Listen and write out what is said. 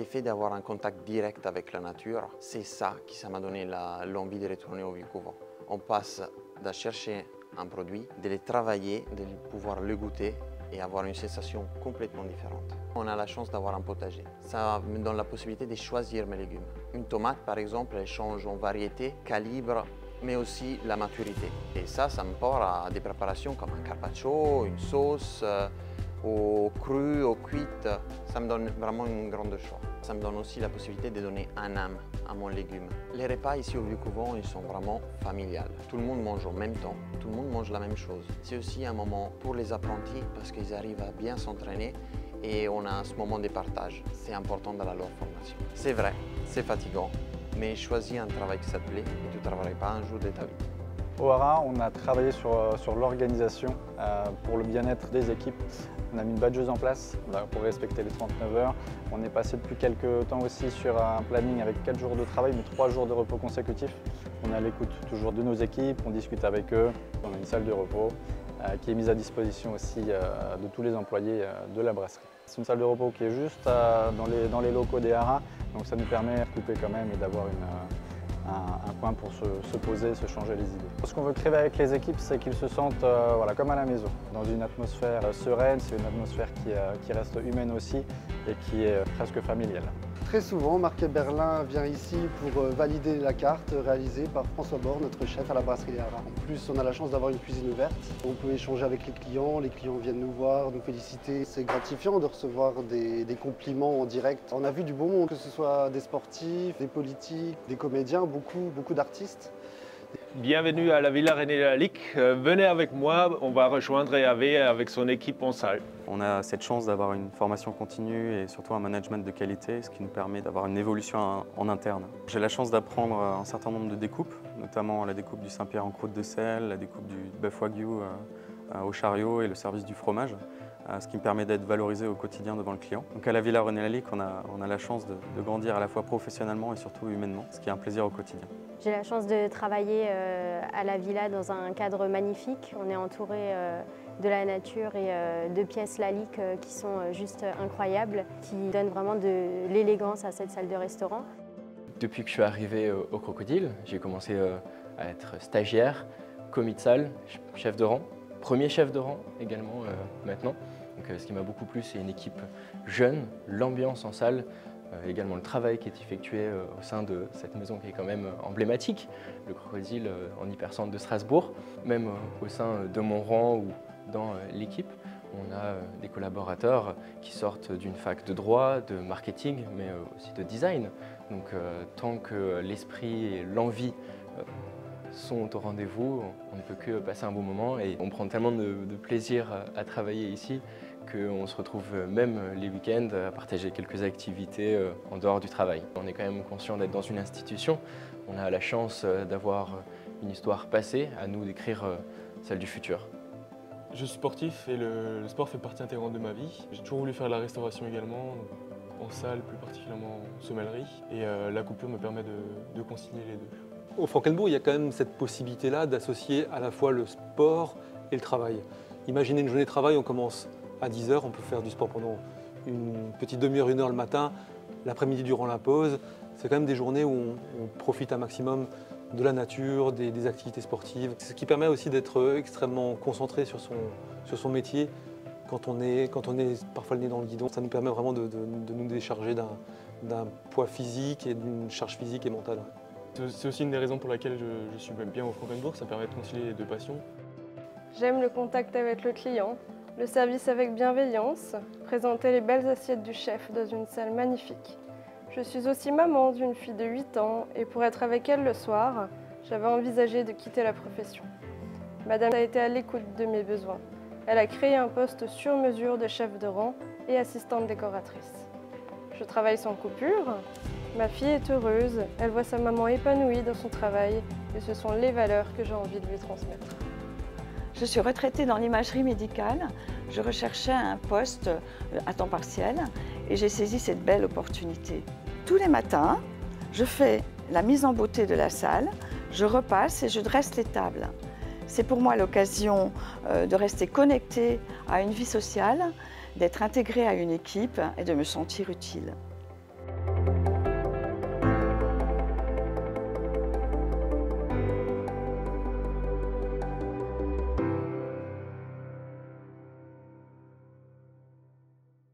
l'effet d'avoir un contact direct avec la nature, c'est ça qui m'a donné l'envie de retourner au Vieux Couvent. On passe de chercher un produit, de le travailler, de pouvoir le goûter et avoir une sensation complètement différente. On a la chance d'avoir un potager. Ça me donne la possibilité de choisir mes légumes. Une tomate, par exemple, elle change en variété, calibre, mais aussi la maturité. Et ça me porte à des préparations comme un carpaccio, une sauce, au cru, au cuite. Ça me donne vraiment une grande choix. Ça me donne aussi la possibilité de donner un âme à mon légume. Les repas ici au Vieux Couvent, ils sont vraiment familiales. Tout le monde mange en même temps, tout le monde mange la même chose. C'est aussi un moment pour les apprentis parce qu'ils arrivent à bien s'entraîner et on a ce moment de partage. C'est important dans leur formation. C'est vrai, c'est fatigant, mais choisis un travail qui ça te plaît et tu ne travailleras pas un jour de ta vie. Au Hara, on a travaillé sur l'organisation pour le bien-être des équipes. On a mis une badgeuse en place pour respecter les 39 heures. On est passé depuis quelques temps aussi sur un planning avec 4 jours de travail mais 3 jours de repos consécutifs. On est à l'écoute toujours de nos équipes, on discute avec eux. On a une salle de repos qui est mise à disposition aussi de tous les employés de la brasserie. C'est une salle de repos qui est juste dans les locaux des Haras, donc ça nous permet de couper quand même et d'avoir un coin pour se poser, se changer les idées. Ce qu'on veut créer avec les équipes, c'est qu'ils se sentent voilà, comme à la maison, dans une atmosphère sereine, c'est une atmosphère qui reste humaine aussi et qui est presque familiale. Très souvent, Marc Berlin vient ici pour valider la carte réalisée par François Bord, notre chef à la brasserie des Haras. En plus, on a la chance d'avoir une cuisine ouverte. On peut échanger avec les clients viennent nous voir, nous féliciter. C'est gratifiant de recevoir des compliments en direct. On a vu du beau monde, que ce soit des sportifs, des politiques, des comédiens, beaucoup d'artistes. Bienvenue à la Villa René Lalique. Venez avec moi, on va rejoindre Hervé avec son équipe en salle. On a cette chance d'avoir une formation continue et surtout un management de qualité, ce qui nous permet d'avoir une évolution en interne. J'ai la chance d'apprendre un certain nombre de découpes, notamment la découpe du Saint-Pierre en croûte de sel, la découpe du bœuf wagyu au chariot et le service du fromage, ce qui me permet d'être valorisé au quotidien devant le client. Donc à la Villa René Lalique, on a la chance de grandir à la fois professionnellement et surtout humainement, ce qui est un plaisir au quotidien. J'ai la chance de travailler à la Villa dans un cadre magnifique. On est entouré de la nature et de pièces Lalique qui sont juste incroyables, qui donnent vraiment de l'élégance à cette salle de restaurant. Depuis que je suis arrivé au Crocodile, j'ai commencé à être stagiaire, commis de salle, chef de rang, premier chef de rang également maintenant. Donc, ce qui m'a beaucoup plu, c'est une équipe jeune, l'ambiance en salle, également le travail qui est effectué au sein de cette maison qui est quand même emblématique, le Crocodile en hypercentre de Strasbourg. Même au sein de mon rang ou dans l'équipe, on a des collaborateurs qui sortent d'une fac de droit, de marketing, mais aussi de design. Donc tant que l'esprit et l'envie sont au rendez-vous, on ne peut que passer un bon moment et on prend tellement de plaisir à travailler ici qu'on se retrouve même les week-ends à partager quelques activités en dehors du travail. On est quand même conscient d'être dans une institution, on a la chance d'avoir une histoire passée, à nous d'écrire celle du futur. Je suis sportif et le sport fait partie intégrante de ma vie. J'ai toujours voulu faire de la restauration également, en salle, plus particulièrement en sommellerie. Et la coupure me permet de concilier les deux. Au Frankenbourg, il y a quand même cette possibilité-là d'associer à la fois le sport et le travail. Imaginez une journée de travail, on commence à 10 h, on peut faire du sport pendant une petite demi-heure, 1 heure le matin, l'après-midi durant la pause. C'est quand même des journées où on profite un maximum de la nature, des activités sportives. C'est ce qui permet aussi d'être extrêmement concentré sur son métier quand on est parfois le nez dans le guidon. Ça nous permet vraiment de nous décharger d'un poids physique et d'une charge physique et mentale. C'est aussi une des raisons pour laquelle je suis bien au Frankenbourg, ça permet de concilier les deux passions. J'aime le contact avec le client, le service avec bienveillance, présenter les belles assiettes du chef dans une salle magnifique. Je suis aussi maman d'une fille de 8 ans et pour être avec elle le soir, j'avais envisagé de quitter la profession. Madame a été à l'écoute de mes besoins. Elle a créé un poste sur mesure de chef de rang et assistante décoratrice. Je travaille sans coupure. Ma fille est heureuse, elle voit sa maman épanouie dans son travail et ce sont les valeurs que j'ai envie de lui transmettre. Je suis retraitée dans l'imagerie médicale. Je recherchais un poste à temps partiel et j'ai saisi cette belle opportunité. Tous les matins, je fais la mise en beauté de la salle, je repasse et je dresse les tables. C'est pour moi l'occasion de rester connectée à une vie sociale, d'être intégrée à une équipe et de me sentir utile.